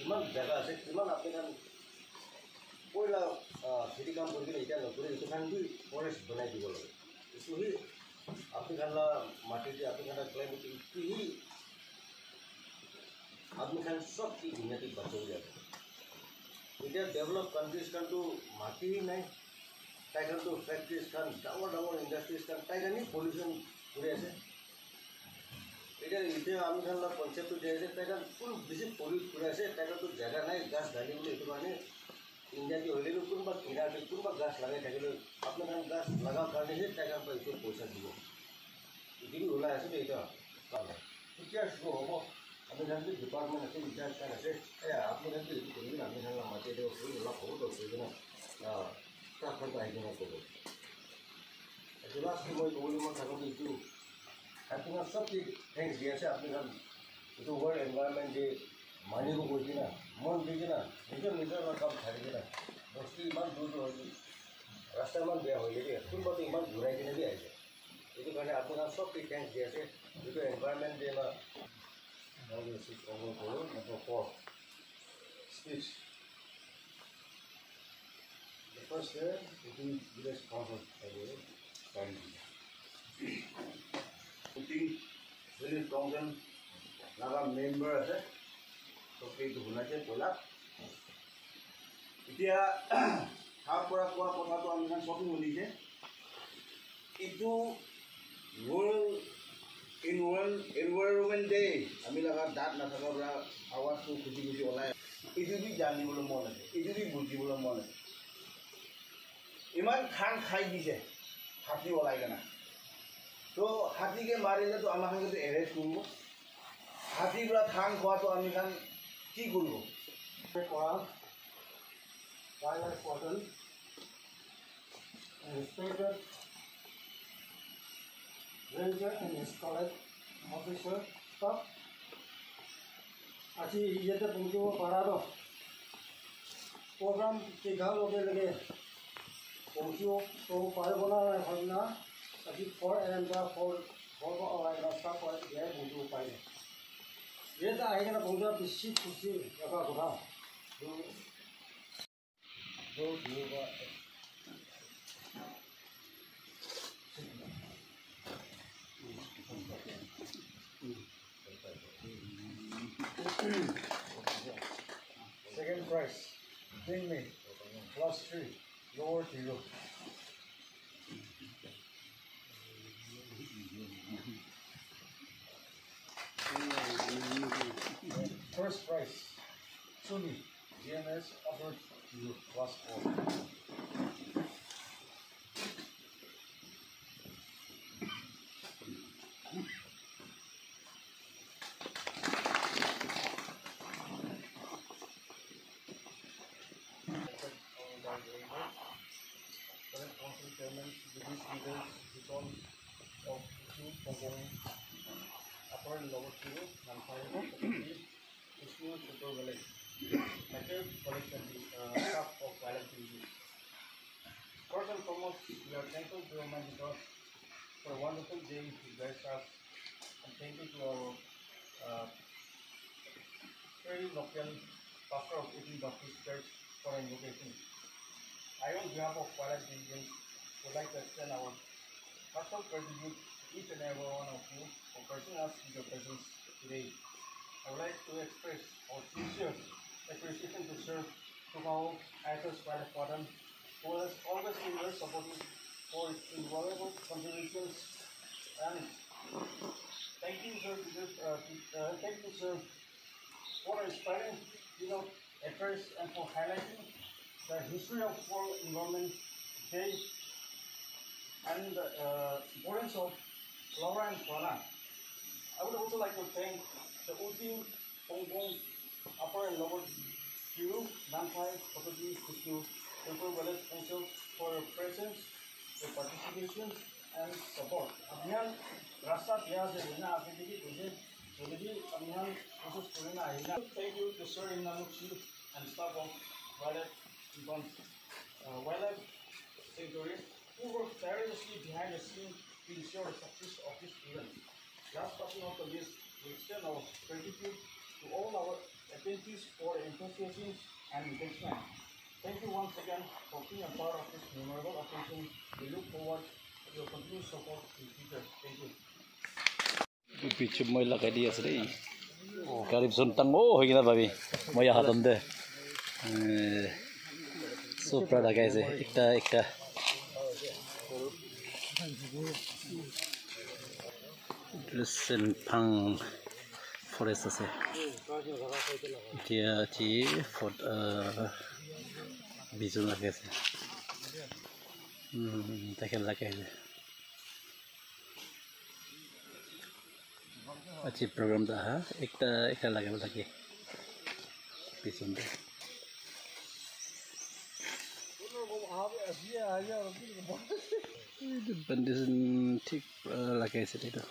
কিমান জেগা আছে কিমান আপোনাৰ পইলা খেতি কাম কৰি কিনে এতিয়া নকৰি এইটো কাৰণে ফৰেষ্ট বনাই দিব লাগে এইটো সি আপনি খালা মাটিতে আপনি খালা ক্লাইমেট ইটো সি আপনি খান সব কি ধুনীয়াকৈ বাচি যায় এতিয়া ডেভেলপ কাণ্ট্ৰিজ কাৰণটো মাটি নাই তাই কাৰণটো ফেক্টৰিজ খান ডাঙৰ ডাঙৰ ইণ্ডাষ্ট্ৰিজ খান তাই কাৰণে পলিউশ্যন কৰি আছে এতিয়া আমি খালা কনচেপ্টটো দিয়া আছে তাই কাৰণ কোন বেছি পলিউট কৰি আছে তাই কাৰণটো জেগা নাই গাছ ঢালিবলৈ এইটো কাৰণে ইণ্ডিয়া কি হ'লেও কোনোবা কিনাৰতে কোনোবা গাছ লগাই থাকিলেও আপোনাৰ কাৰণে গাছ লগাৰ কাৰণেহে তাই কাৰণ এইটো পইচা দিব যদি ওলাই আছে এতিয়া এতিয়া হ'ব আমি জানো ডিপাৰ্টমেণ্ট আছে ইনচাৰ্জ কাৰ্ড আছে আপুনি জানো এইটো কৰিলে আমি জানো মাতি দিব ফুল অলপ হ'ব দৰকাৰ ট্ৰাকখন আহি কিনে ক'ব এইটো লাষ্ট মই ক'বলৈ মই থাকোঁতে এইটো আপোনাৰ চব থেংকছ দি আছে আপুনি জানো এইটো ৱৰ্ল্ড এনভাইৰনমেণ্ট ডে মানিব গৈছে না মন দি কিনা নিজৰ কাম থাকি কিনা বস্তু ইমান দূৰ হৈছে ৰাস্তা ইমান বেয়া হৈ যায় কোনোবাটো ইমান ঘূৰাই কিনে দি আহিছে এইটো কাৰণে আপোনাৰ চব থেংকছ দি আছে যিটো এনভাইৰনমেণ্ট ডে না Number 4 speech. The first there is the village council putting village council naga member আছে তো সেইটো শুনাইছে পলা এতিয়া তাৰ পৰা কোৱা কথাটো আমি চবেই শুনিছে কিন্তু ৱৰ্ল্ড এনভাইৰনমেণ্ট ডে আমি লগা দাঁত নাথাকাৰ পৰা আৱাজটো খুজি খুজি ওলাই এইটো বি জানিবলৈ মন আছে এইটো বি বুজিবলৈ মন আছে ইমান খান খাই দিছে হাতী ওলাই কেনে তো হাতীকে মাৰিলেতো আমাৰ খানটো এৰেষ্ট কৰিব হাতীৰ পৰা ধান খোৱাটো আমি খান কি কৰিব কৰা wildlife warden respected ranger and his college officer staff আজি ইয়াতে পৌঁছিব পৰাটো প্ৰগ্ৰাম কেইঘাৰ লগে লগে পৌঁছিব পাৰিব নাই ভাবনা আজি 4 AM বা 4 ৰাস্তা পৰা দিয়াই পৌঁছিব পাৰিলে ইয়াতে আহি কিনে পৌঁছা বেছি খুচি এটা কথা Second prize, Bing Me, +3, lower 0. First prize, Sumi, GMS, upper 0, +4. Chairman, British leaders, Vicon of Hong upper and lower Kilo, Namphai, Vishnu Super Village. Better collection staff of Violet TV. First and foremost, we are thankful to your mind because for a wonderful day you guys have, and thank you to our very local pastor of 18 Baptist Church for invocation. I, on behalf of Violet Division, would like to extend our heartfelt gratitude to each and every one of you for gracing us with your presence today. I would like to express our sincere appreciation to Sir Tukao Itus Violet Warden, who has always been very supportive for his invaluable contributions, and thank you, sir, for inspiring address and for highlighting the history of World Environment Day and the importance of flora and fauna. I would also like to thank the Uti, Hong Kong, Upper and Lower Kiru, Namphai, Kotogi, Vishnu, Temple Village Council for your presence, your participation and support. Abhiyan Rasta Piyaz Rina Abhidiki Tuje, Solidi Abhiyan Usus Purina Ahina. Thank you to Sir Imnanuchi and staff of Wildlife Sanctuary, who worked tirelessly behind the scene to ensure the success of this event. Last but not least, we extend our gratitude to to all our attendees for enthusiasm and engagement. Thank you once again for being a part of this memorable occasion. We look forward to your continued support in the future. Thank you. पीछे मैला कह दिया sir करीब सुनता हो गया भाभी मैं हाथम दे सुपरा लगा ऐसे एकटा एकटा सेनफांग फरेस्ट আছে এতিয়া জি ফট বিজুন লাগে আছে তাকে লাগে अच्छी प्रोग्राम था हाँ एक लगे बोला कि पीछे बंदे ठीक लगे ऐसे तो